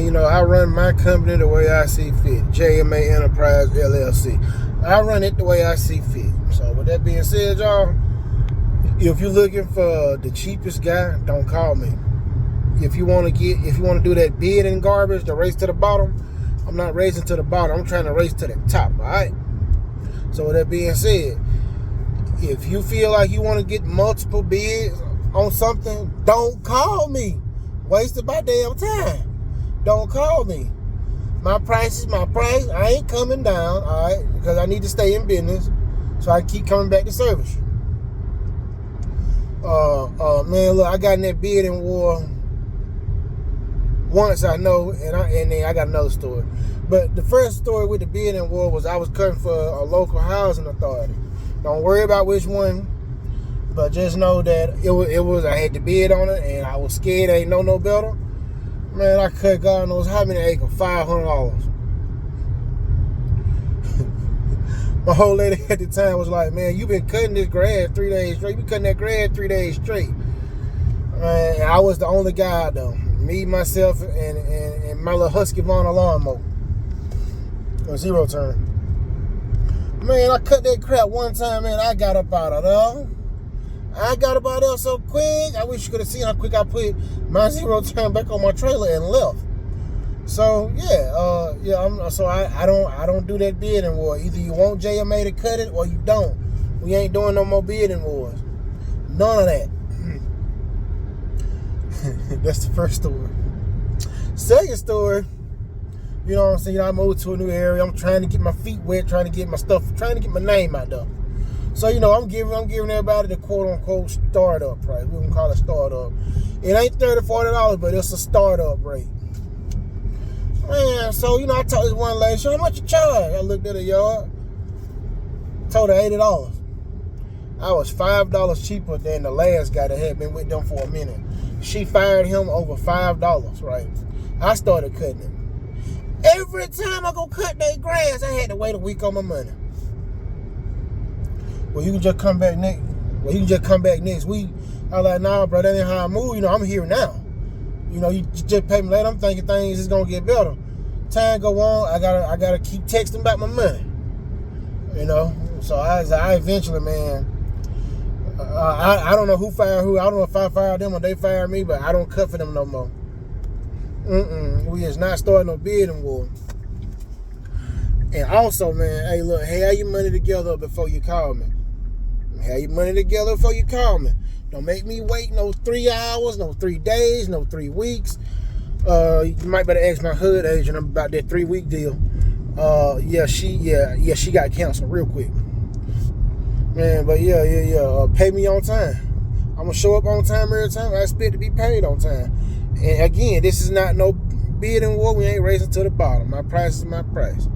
you know, I run my company the way I see fit. JMA Enterprise LLC. I run it the way I see fit. So with that being said, y'all, if you're looking for the cheapest guy, don't call me. If you want to do that bid and garbage, the race to the bottom, I'm not racing to the bottom. I'm trying to race to the top. All right. So with that being said, if you feel like you want to get multiple bids on something, don't call me. Wasted my damn time. Don't call me. My price is my price. I ain't coming down, all right, because I need to stay in business, so I keep coming back to service you. Man, look, I got in that bidding war once, I know, and then I got another story. But the first story with the bidding war was I was cutting for a local housing authority. Don't worry about which one, but just know that it was I had to bid on it, and I was scared. Ain't no better. Man, I cut God knows how many acres, $500. My whole lady at the time was like, man, you been cutting this grass 3 days straight. You been cutting that grass 3 days straight. Man, I was the only guy though. Me, myself, and my little Husky Vaughn lawnmower. A zero turn. Man, I cut that crap one time, man. I got up out of there. I got up out of there so quick. I wish you could have seen how quick I put my zero turn back on my trailer and left. So yeah, I don't do that bidding war. Either you want JMA to cut it or you don't. We ain't doing no more bidding wars. None of that. That's the first story. Second story, you know what I'm saying? I moved to a new area. I'm trying to get my feet wet, trying to get my stuff, trying to get my name out there. So, you know, I'm giving everybody the quote-unquote startup price. We're going to call it startup. It ain't $30, $40, but it's a startup rate. Man, so, you know, I told this one lady, how much you charge? I looked at her yard, told her $80. I was $5 cheaper than the last guy that had been with them for a minute. She fired him over $5, right? I started cutting it. Every time I go cut that grass, I had to wait a week on my money. Well, you can just come back next week. I was like, nah, bro, that ain't how I move. You know, I'm here now. You know, you just pay me later. I'm thinking things is gonna get better. Time go on, I gotta keep texting about my money. You know, so I eventually, man. I don't know who fired who. I don't know if I fired them or they fired me, but I don't cut for them no more. We is not starting no bidding war. And also, man, hey, look, have your money together before you call me. Have your money together before you call me. Don't make me wait no 3 hours, no 3 days, no 3 weeks. You might better ask my HUD agent about that 3-week deal. She got canceled real quick. Man, but yeah. Pay me on time. I'm gonna show up on time every time. I expect to be paid on time. And again, this is not no bidding war. We ain't racing to the bottom. My price is my price.